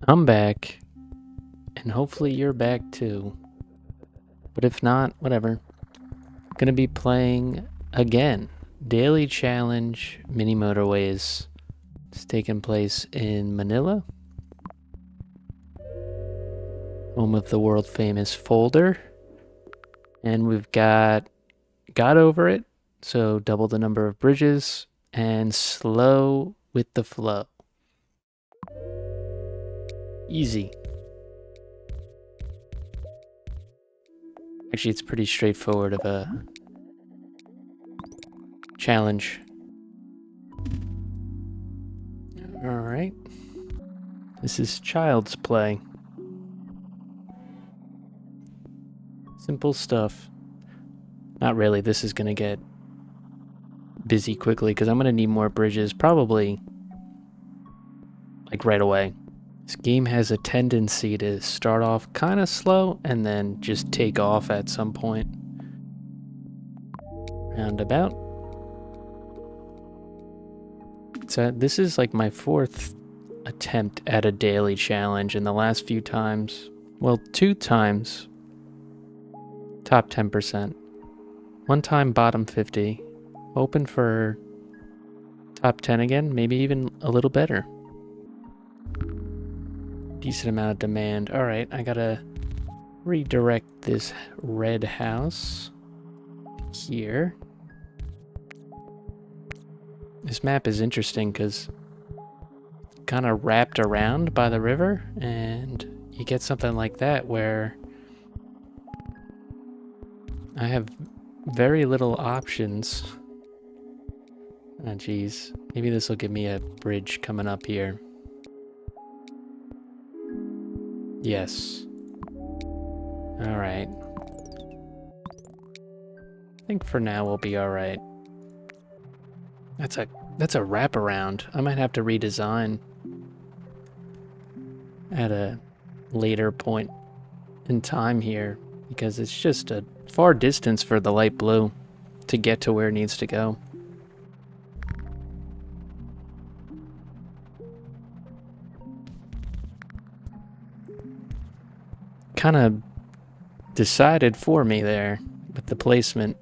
I'm back, and hopefully you're back too. But if not, whatever. Gonna be playing again. Daily Challenge Mini Motorways. It's taking place in Manila, home of the world famous folder. And we've got over it, so double the number of bridges, and slow with the flow. Easy. Actually, it's pretty straightforward of a challenge. Alright. This is child's play. Simple stuff. Not really. This is going to get busy quickly because I'm going to need more bridges probably like right away. This game has a tendency to start off kind of slow and then just take off at some point. Roundabout. So this is like my fourth attempt at a daily challenge, and the last few times, well, 2 times, top 10%. 1 time, bottom 50. Open for top 10 again, maybe even a little better. Decent amount of demand. All right, I gotta redirect this red house here. This map is interesting because kind of wrapped around by the river, and you get something like that where I have very little options. Oh geez, maybe this will give me a bridge coming up here. Yes. All right. I think for now we'll be all right. That's a wraparound. I might have to redesign at a later point in time here because it's just a far distance for the light blue to get to where it needs to go. Kind of decided for me there with the placement.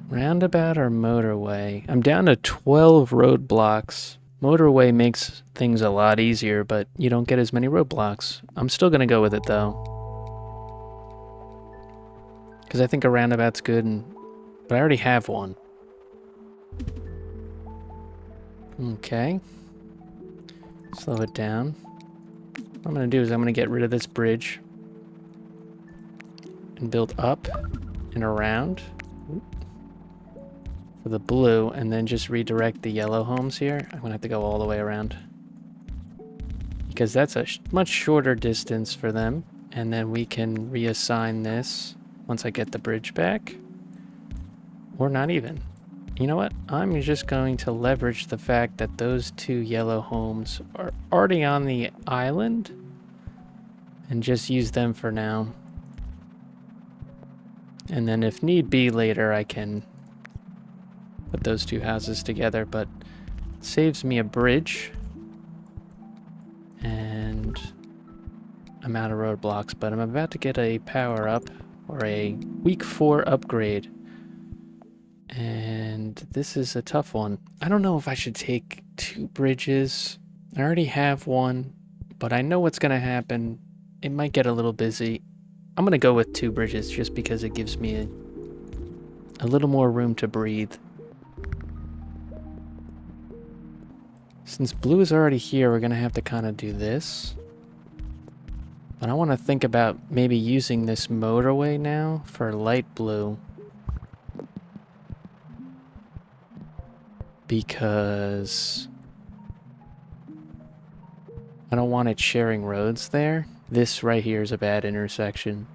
Roundabout or motorway? I'm down to 12 roadblocks. Motorway makes things a lot easier, but you don't get as many roadblocks. I'm still gonna go with it though, because I think a roundabout's good, but I already have one. Okay. Slow it down. What I'm gonna do is I'm gonna get rid of this bridge and build up and around for the blue, and then just redirect the yellow homes here. I'm gonna have to go all the way around because that's a much shorter distance for them, and then we can reassign this once I get the bridge back, or not even. You know what? I'm just going to leverage the fact that those 2 yellow homes are already on the island and just use them for now. And then if need be later, I can put those 2 houses together, but it saves me a bridge and I'm out of roadblocks, but I'm about to get a power up or a week 4 upgrade. And this is a tough one. I don't know if I should take 2 bridges. I already have one, but I know what's gonna happen. It might get a little busy. I'm gonna go with 2 bridges just because it gives me a little more room to breathe. Since blue is already here, we're gonna have to kind of do this. But I want to think about maybe using this motorway now for light blue, because I don't want it sharing roads there. This right here is a bad intersection.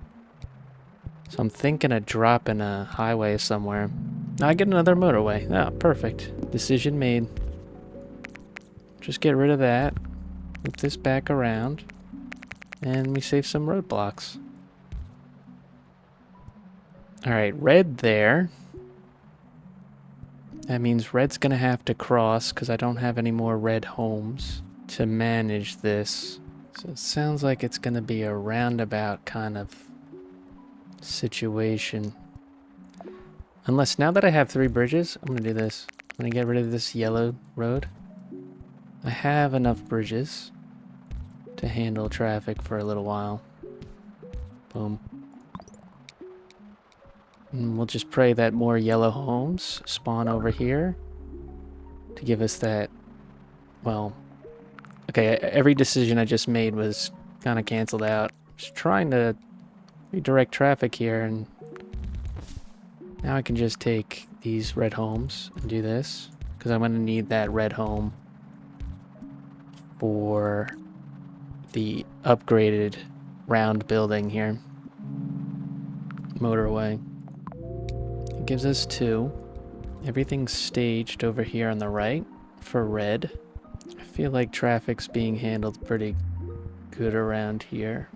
So I'm thinking of dropping a highway somewhere. I get another motorway. Oh, perfect. Decision made. Just get rid of that. Move this back around. And we save some roadblocks. Alright, red there. That means red's gonna have to cross because I don't have any more red homes to manage this. So it sounds like it's gonna be a roundabout kind of situation. Unless now that I have 3 bridges, I'm gonna do this. I'm gonna get rid of this yellow road. I have enough bridges to handle traffic for a little while. Boom. And we'll just pray that more yellow homes spawn over here to give us that, well, okay, every decision I just made was kind of canceled out. Just trying to redirect traffic here, and now I can just take these red homes and do this, because I'm going to need that red home for the upgraded round building here. Motorway. It gives us 2. Everything's staged over here on the right for red. I feel like traffic's being handled pretty good around here.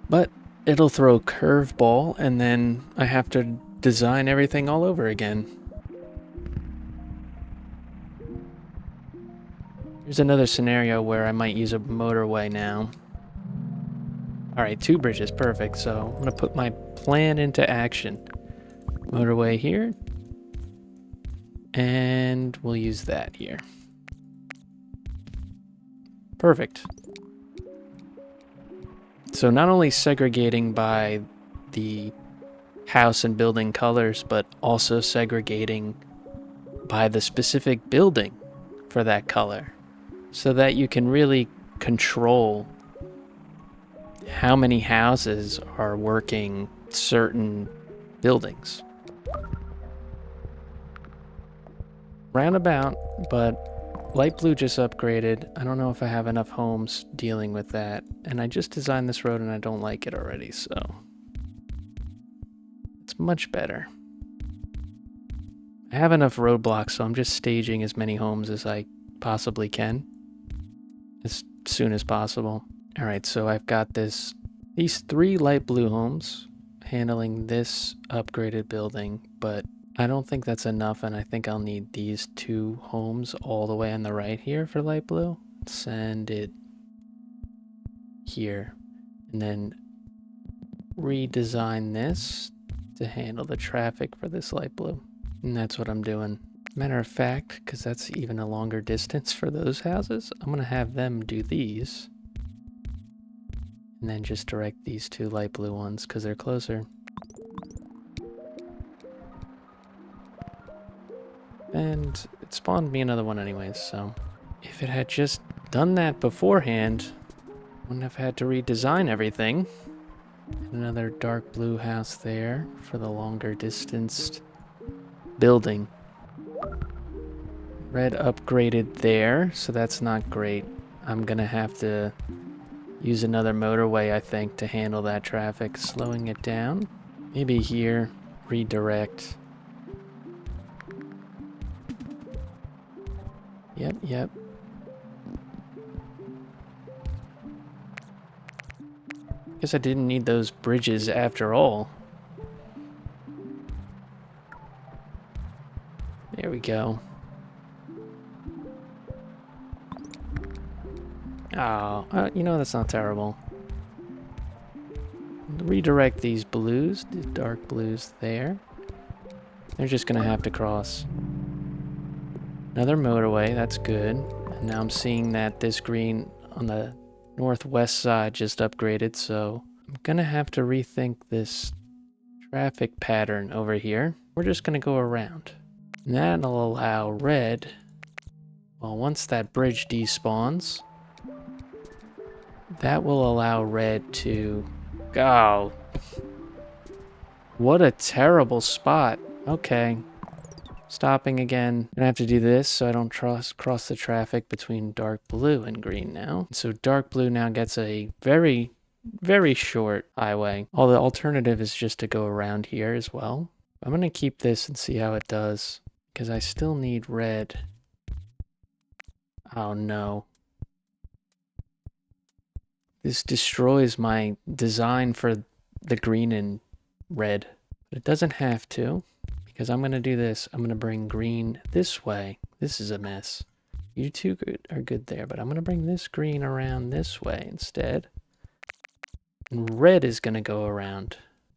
But it'll throw a curveball, and then I have to design everything all over again. Here's another scenario where I might use a motorway now. Alright, 2 bridges, perfect. So I'm going to put my plan into action. Motorway here. And we'll use that here. Perfect. So not only segregating by the house and building colors, but also segregating by the specific building for that color, so that you can really control how many houses are working certain buildings. Roundabout, but light blue just upgraded. I don't know if I have enough homes dealing with that, and I just designed this road and I don't like it already, so it's much better. I have enough roadblocks, so I'm just staging as many homes as I possibly can as soon as possible. All right, so I've got these 3 light blue homes handling this upgraded building, but I don't think that's enough, and I think I'll need these 2 homes all the way on the right here for light blue. Send it here, and then redesign this to handle the traffic for this light blue. And that's what I'm doing. Matter of fact, because that's even a longer distance for those houses, I'm going to have them do these. And then just direct these 2 light blue ones because they're closer. And it spawned me another one anyways, so if it had just done that beforehand, wouldn't have had to redesign everything. Another dark blue house there for the longer distanced building. Red upgraded there, so that's not great. I'm gonna have to use another motorway, I think, to handle that traffic, slowing it down. Maybe here, redirect. Yep. Guess I didn't need those bridges after all. There we go. Oh, you know, that's not terrible. Redirect these blues, the dark blues there. They're just gonna have to cross. Another motorway, that's good. And now I'm seeing that this green on the northwest side just upgraded, so I'm gonna have to rethink this traffic pattern over here. We're just gonna go around. And that'll allow red, well, once that bridge despawns, that will allow red to go. What a terrible spot. Okay. Stopping again. Gonna have to do this so I don't cross the traffic between dark blue and green now. So dark blue now gets a very, very short highway. All the alternative is just to go around here as well. I'm gonna keep this and see how it does, because I still need red. Oh no. This destroys my design for the green and red. But it doesn't have to, because I'm going to do this. I'm going to bring green this way. This is a mess. You two are good there, but I'm going to bring this green around this way instead. And red is going to go around.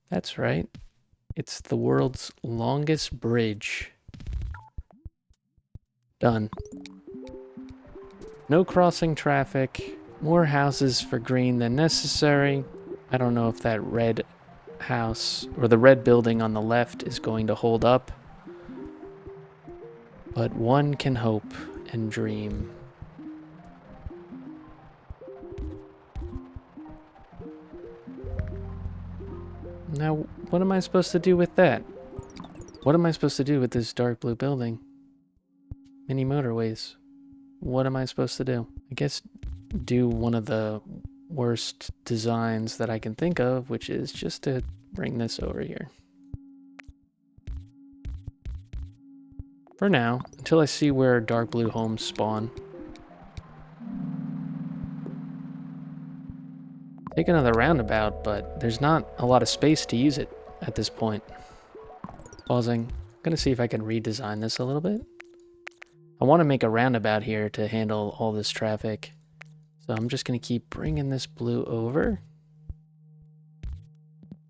That's right. It's the world's longest bridge. Done. No crossing traffic. More houses for green than necessary. I don't know if that red house or the red building on the left is going to hold up. But one can hope and dream. Now, what am I supposed to do with that? What am I supposed to do with this dark blue building? Mini Motorways. What am I supposed to do? I guess do one of the worst designs that I can think of, which is just to bring this over here. For now, until I see where dark blue homes spawn. Take another roundabout, but there's not a lot of space to use it at this point. Pausing. I'm gonna see if I can redesign this a little bit. I want to make a roundabout here to handle all this traffic. So I'm just going to keep bringing this blue over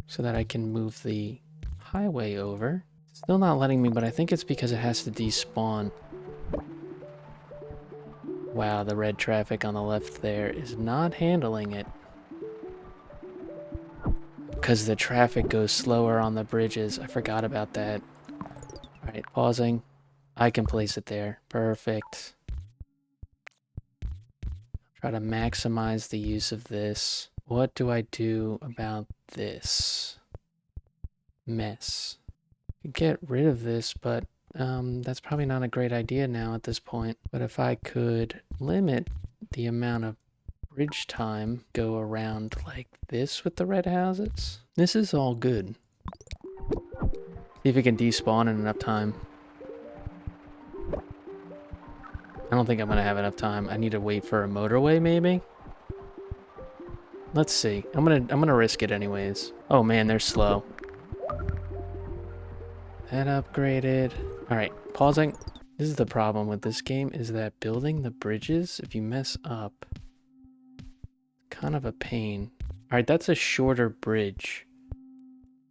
so that I can move the highway over. Still not letting me, but I think it's because it has to despawn. Wow, the red traffic on the left there is not handling it. Because the traffic goes slower on the bridges. I forgot about that. All right, pausing. I can place it there. Perfect. Try to maximize the use of this. What do I do about this mess? Get rid of this, but that's probably not a great idea now at this point. But if I could limit the amount of bridge time, go around like this with the red houses. This is all good. See if it can despawn in enough time. I don't think I'm gonna have enough time. I need to wait for a motorway, maybe? Let's see. I'm gonna risk it anyways. Oh man, they're slow. That upgraded. Alright, pausing. This is the problem with this game, is that building the bridges, if you mess up, kind of a pain. Alright, that's a shorter bridge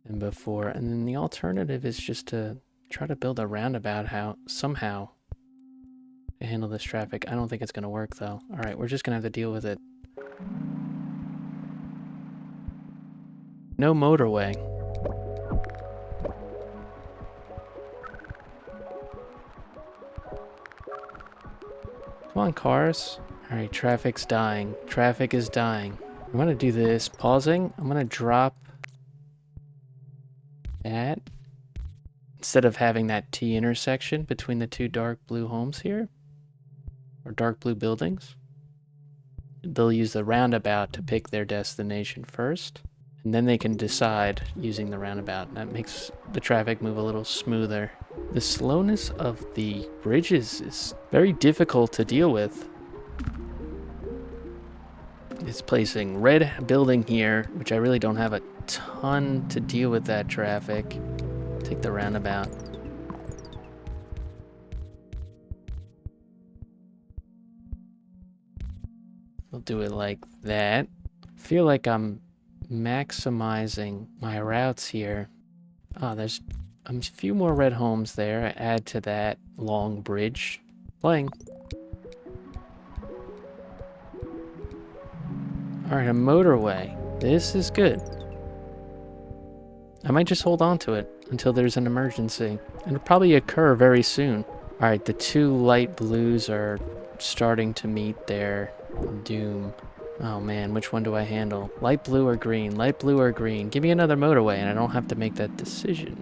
than before. And then the alternative is just to try to build a roundabout somehow to handle this traffic. I don't think it's going to work though. Alright, we're just going to have to deal with it. No motorway. Come on, cars. Alright, traffic's dying. Traffic is dying. I'm going to do this. Pausing. I'm going to drop that. Instead of having that T intersection between the two dark blue homes here. Or dark blue buildings. They'll use the roundabout to pick their destination first. And then they can decide using the roundabout. That makes the traffic move a little smoother. The slowness of the bridges is very difficult to deal with. It's placing red building here, which I really don't have a ton to deal with that traffic. Take the roundabout. We'll do it like that. I feel like I'm maximizing my routes here. Oh, there's a few more red homes there. I add to that long bridge. Playing. Alright, a motorway. This is good. I might just hold on to it until there's an emergency. It'll probably occur very soon. Alright, the two light blues are starting to meet their doom. Oh man, which one do I handle? Light blue or green? Light blue or green? Give me another motorway and I don't have to make that decision.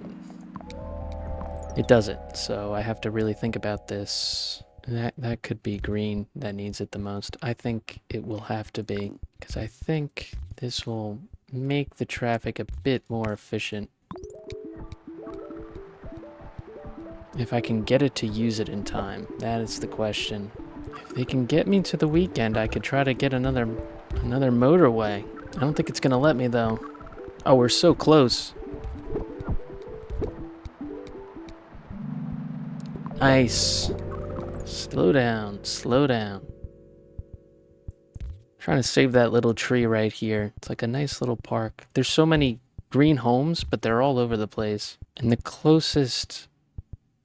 It doesn't, so I have to really think about this. That could be green that needs it the most. I think it will have to be, because I think this will make the traffic a bit more efficient. If I can get it to use it in time, that is the question. If they can get me to the weekend, I could try to get another motorway. I don't think it's gonna let me though. Oh, we're so close. Nice. Slow down, slow down. Trying to save that little tree right here. It's like a nice little park. There's so many green homes, but they're all over the place. And the closest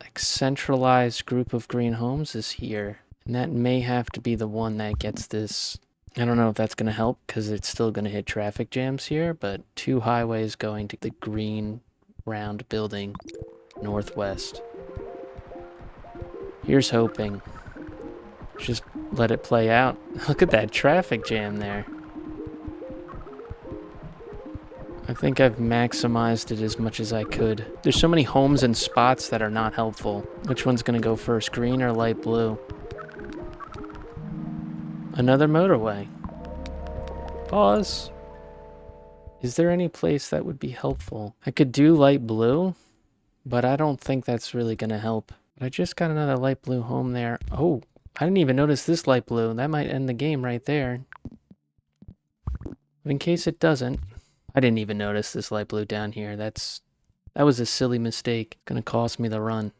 like centralized group of green homes is here. And that may have to be the one that gets this. I don't know if that's going to help because it's still going to hit traffic jams here, but 2 highways going to the green round building northwest. Here's hoping. Just let it play out. Look at that traffic jam there. I think I've maximized it as much as I could. There's so many homes and spots that are not helpful. Which one's going to go first, green or light blue? Another motorway. Pause. Is there any place that would be helpful? I could do light blue, but I don't think that's really going to help. But I just got another light blue home there. Oh, I didn't even notice this light blue. That might end the game right there. But in case it doesn't, I didn't even notice this light blue down here. That was a silly mistake. Gonna cost me the run.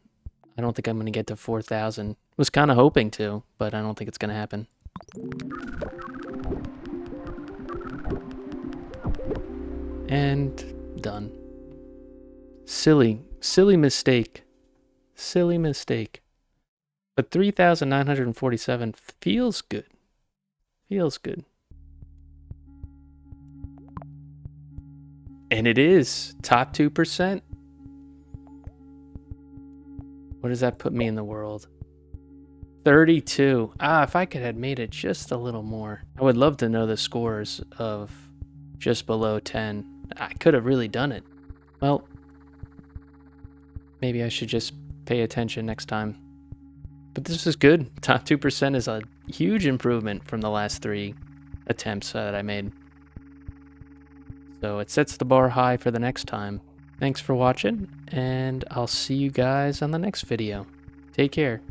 I don't think I'm gonna get to 4,000. Was kind of hoping to, but I don't think it's gonna happen. And done. Silly mistake. Silly mistake. But 3,947 feels good. Feels good. And it is top 2%. What does that put me in the world? 32. If I could have made it just a little more. I would love to know the scores of just below 10. I could have really done it. Well, maybe I should just pay attention next time. But this is good. Top 2% is a huge improvement from the last 3 attempts that I made. So it sets the bar high for the next time. Thanks for watching, and I'll see you guys on the next video. Take care.